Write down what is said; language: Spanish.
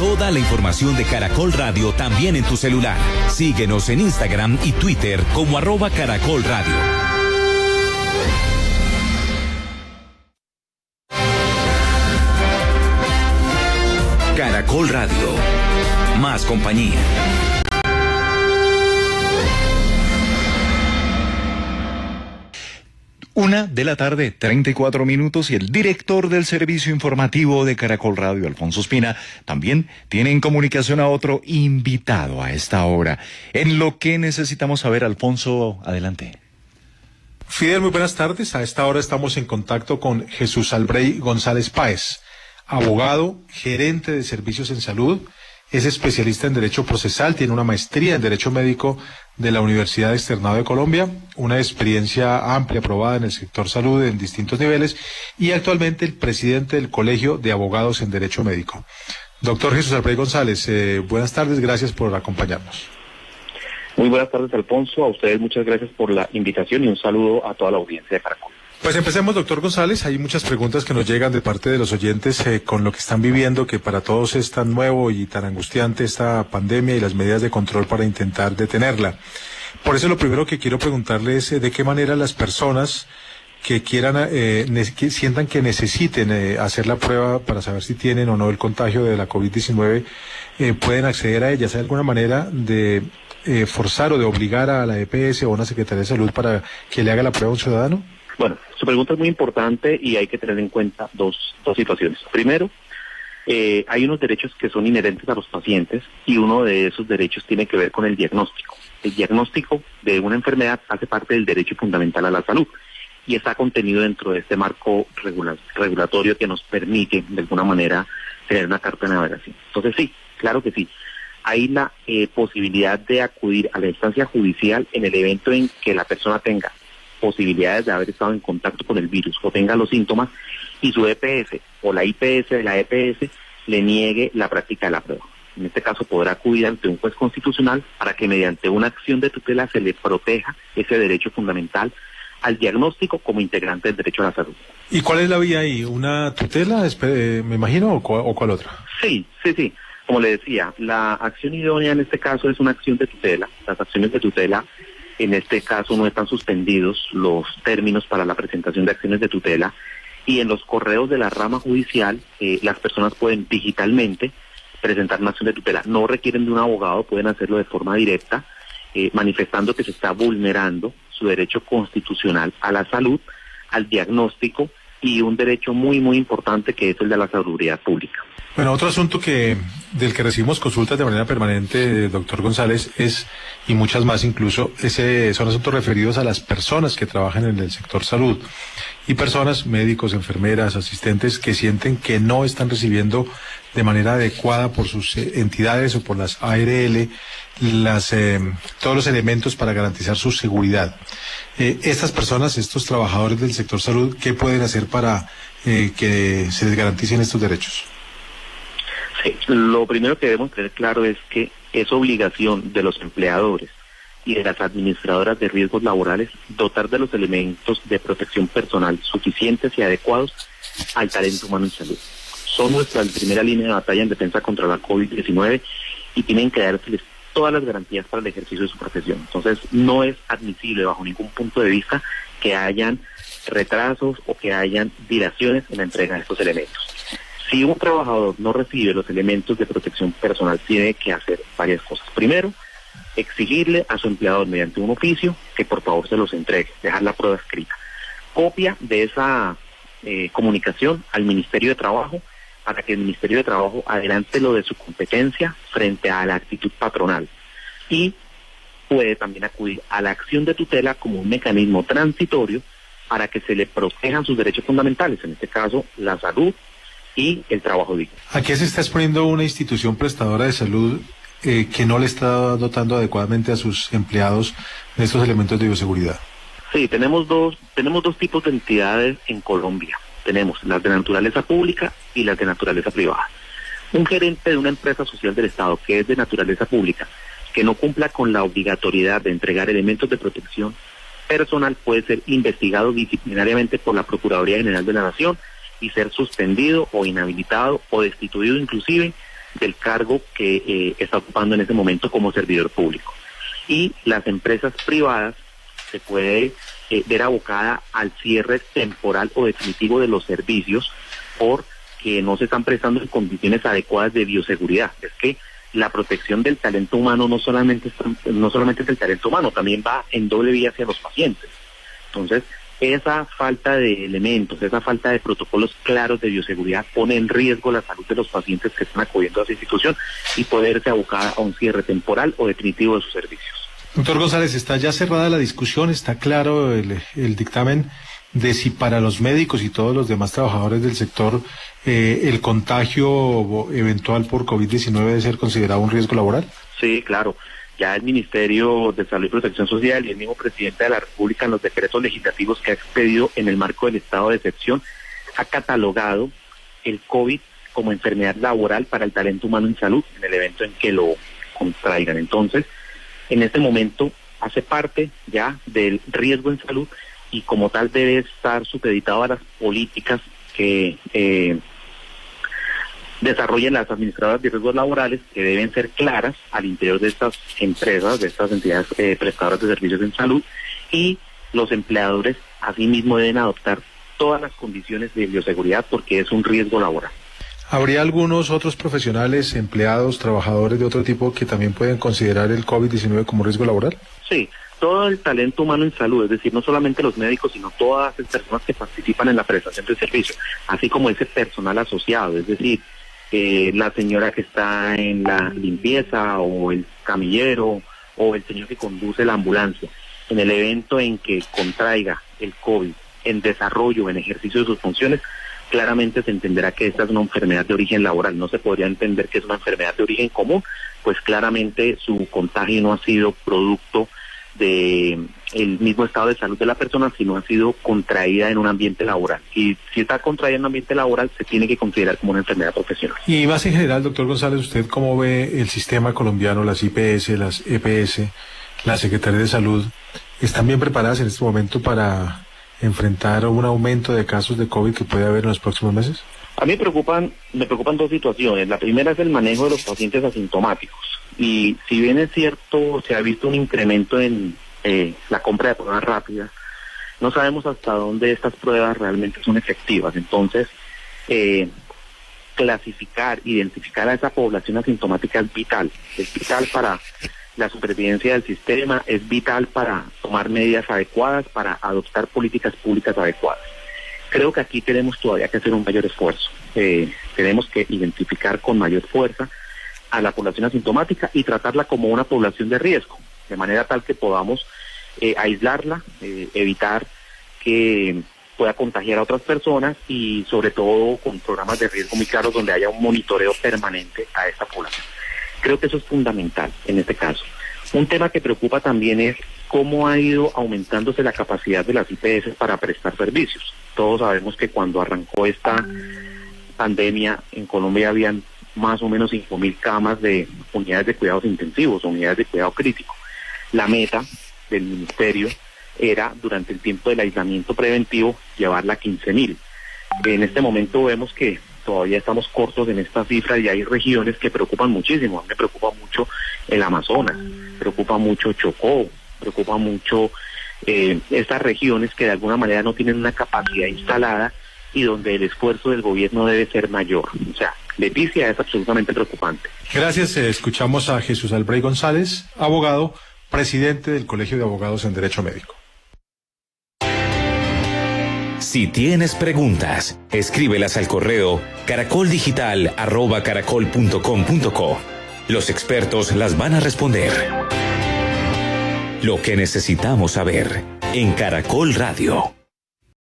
Toda la información de Caracol Radio también en tu celular. Síguenos en Instagram y Twitter como @Caracol Radio. Caracol Radio. Más compañía. 1:34 p.m. y el director del servicio informativo de Caracol Radio, Alfonso Espina, también tiene en comunicación a otro invitado a esta hora. En lo que necesitamos saber, Alfonso, adelante. Fidel, muy buenas tardes. A esta hora estamos en contacto con Jesús Albrey González Páez, abogado, gerente de servicios en salud, es especialista en Derecho Procesal, tiene una maestría en Derecho Médico de la Universidad Externado de Colombia, una experiencia amplia aprobada en el sector salud en distintos niveles y actualmente el presidente del Colegio de Abogados en Derecho Médico. Doctor Jesús Albrey González, buenas tardes, gracias por acompañarnos. Muy buenas tardes, Alfonso, a ustedes muchas gracias por la invitación y un saludo a toda la audiencia de Caracol. Pues empecemos, doctor González. Hay muchas preguntas que nos llegan de parte de los oyentes con lo que están viviendo, que para todos es tan nuevo y tan angustiante esta pandemia y las medidas de control para intentar detenerla. Por eso lo primero que quiero preguntarle es de qué manera las personas que quieran, que sientan que necesiten hacer la prueba para saber si tienen o no el contagio de la COVID-19, pueden acceder a ella. ¿Hay alguna manera de forzar o de obligar a la EPS o a una Secretaría de Salud para que le haga la prueba a un ciudadano? Bueno, su pregunta es muy importante y hay que tener en cuenta dos situaciones. Primero, hay unos derechos que son inherentes a los pacientes y uno de esos derechos tiene que ver con el diagnóstico. El diagnóstico de una enfermedad hace parte del derecho fundamental a la salud y está contenido dentro de este marco regulatorio que nos permite, de alguna manera, tener una carta de navegación. Entonces sí, claro que sí. Hay la posibilidad de acudir a la instancia judicial en el evento en que la persona tenga posibilidades de haber estado en contacto con el virus o tenga los síntomas y su EPS o la IPS de la EPS le niegue la práctica de la prueba. En este caso podrá acudir ante un juez constitucional para que mediante una acción de tutela se le proteja ese derecho fundamental al diagnóstico como integrante del derecho a la salud. ¿Y cuál es la vía ahí? ¿Una tutela, me imagino, o cuál otra? Sí. Como le decía, la acción idónea en este caso es una acción de tutela. Las acciones de tutela en este caso no están suspendidos los términos para la presentación de acciones de tutela y en los correos de la rama judicial las personas pueden digitalmente presentar una acción de tutela. No requieren de un abogado, pueden hacerlo de forma directa, manifestando que se está vulnerando su derecho constitucional a la salud, al diagnóstico y un derecho muy, muy importante que es el de la salubridad pública. Bueno, otro asunto del que recibimos consultas de manera permanente, doctor González, y muchas más incluso, son asuntos referidos a las personas que trabajan en el sector salud y personas, médicos, enfermeras, asistentes, que sienten que no están recibiendo de manera adecuada por sus entidades o por las ARL todos los elementos para garantizar su seguridad. Estas personas, estos trabajadores del sector salud, ¿qué pueden hacer para que se les garanticen estos derechos? Sí, lo primero que debemos tener claro es que es obligación de los empleadores y de las administradoras de riesgos laborales dotar de los elementos de protección personal suficientes y adecuados al talento humano en salud. Son nuestra primera línea de batalla en defensa contra la COVID-19 y tienen que dárseles todas las garantías para el ejercicio de su profesión. Entonces, no es admisible bajo ningún punto de vista que hayan retrasos o que hayan dilaciones en la entrega de estos elementos. Si un trabajador no recibe los elementos de protección personal, tiene que hacer varias cosas. Primero, exigirle a su empleador mediante un oficio que por favor se los entregue, dejar la prueba escrita. Copia de esa comunicación al Ministerio de Trabajo para que el Ministerio de Trabajo adelante lo de su competencia frente a la actitud patronal. Y puede también acudir a la acción de tutela como un mecanismo transitorio para que se le protejan sus derechos fundamentales, en este caso la salud y el trabajo digno. ¿A qué se está exponiendo una institución prestadora de salud que no le está dotando adecuadamente a sus empleados de estos elementos de bioseguridad? Sí, tenemos dos tipos de entidades en Colombia. Tenemos las de naturaleza pública y las de naturaleza privada. Un gerente de una empresa social del Estado que es de naturaleza pública, que no cumpla con la obligatoriedad de entregar elementos de protección personal, puede ser investigado disciplinariamente por la Procuraduría General de la Nación y ser suspendido o inhabilitado o destituido inclusive del cargo que está ocupando en ese momento como servidor público. Y las empresas privadas se puede ver abocada al cierre temporal o definitivo de los servicios porque no se están prestando en condiciones adecuadas de bioseguridad. Es que la protección del talento humano no solamente es el talento humano, también va en doble vía hacia los pacientes. Entonces, esa falta de elementos, esa falta de protocolos claros de bioseguridad pone en riesgo la salud de los pacientes que están acudiendo a esa institución y poder verse abocada a un cierre temporal o definitivo de sus servicios. Doctor González, está ya cerrada la discusión, está claro el dictamen de si para los médicos y todos los demás trabajadores del sector el contagio eventual por COVID-19 debe ser considerado un riesgo laboral. Sí, claro. Ya el Ministerio de Salud y Protección Social y el mismo Presidente de la República en los decretos legislativos que ha expedido en el marco del estado de excepción ha catalogado el COVID como enfermedad laboral para el talento humano en salud en el evento en que lo contraigan. Entonces, en este momento hace parte ya del riesgo en salud y como tal debe estar supeditado a las políticas que desarrollen las administradoras de riesgos laborales, que deben ser claras al interior de estas empresas, de estas entidades prestadoras de servicios en salud, y los empleadores asimismo deben adoptar todas las condiciones de bioseguridad porque es un riesgo laboral. ¿Habría algunos otros profesionales, empleados, trabajadores de otro tipo que también pueden considerar el COVID-19 como riesgo laboral? Sí, todo el talento humano en salud, es decir, no solamente los médicos, sino todas las personas que participan en la prestación de servicio, así como ese personal asociado, es decir, la señora que está en la limpieza o el camillero o el señor que conduce la ambulancia, en el evento en que contraiga el COVID en desarrollo, en ejercicio de sus funciones, claramente se entenderá que esta es una enfermedad de origen laboral. No se podría entender que es una enfermedad de origen común, pues claramente su contagio no ha sido producto de el mismo estado de salud de la persona, sino ha sido contraída en un ambiente laboral. Y si está contraída en un ambiente laboral, se tiene que considerar como una enfermedad profesional. Y más en general, doctor González, ¿usted cómo ve el sistema colombiano, las IPS, las EPS, la Secretaría de Salud? ¿Están bien preparadas en este momento para enfrentar un aumento de casos de COVID que puede haber en los próximos meses? A mí me preocupan dos situaciones. La primera es el manejo de los pacientes asintomáticos. Y si bien es cierto, se ha visto un incremento en la compra de pruebas rápidas, no sabemos hasta dónde estas pruebas realmente son efectivas. Entonces, clasificar, identificar a esa población asintomática es vital para la supervivencia del sistema, es vital para tomar medidas adecuadas, para adoptar políticas públicas adecuadas. Creo que aquí tenemos todavía que hacer un mayor esfuerzo. Tenemos que identificar con mayor fuerza a la población asintomática y tratarla como una población de riesgo, de manera tal que podamos aislarla, evitar que pueda contagiar a otras personas y sobre todo con programas de riesgo muy claros donde haya un monitoreo permanente a esta población. Creo que eso es fundamental en este caso. Un tema que preocupa también es cómo ha ido aumentándose la capacidad de las IPS para prestar servicios. Todos sabemos que cuando arrancó esta pandemia en Colombia habían más o menos 5.000 camas de unidades de cuidados intensivos o unidades de cuidado crítico. La meta del ministerio era, durante el tiempo del aislamiento preventivo, llevarla a 15.000. En este momento vemos que todavía estamos cortos en esta cifra y hay regiones que preocupan muchísimo. A mí me preocupa mucho el Amazonas, preocupa mucho Chocó, preocupa mucho estas regiones que de alguna manera no tienen una capacidad instalada y donde el esfuerzo del gobierno debe ser mayor. O sea, Leticia es absolutamente preocupante. Gracias. Escuchamos a Jesús Albrey González, abogado, presidente del Colegio de Abogados en Derecho Médico. Si tienes preguntas, escríbelas al correo caracoldigital@caracol.com.co. Los expertos las van a responder. Lo que necesitamos saber en Caracol Radio.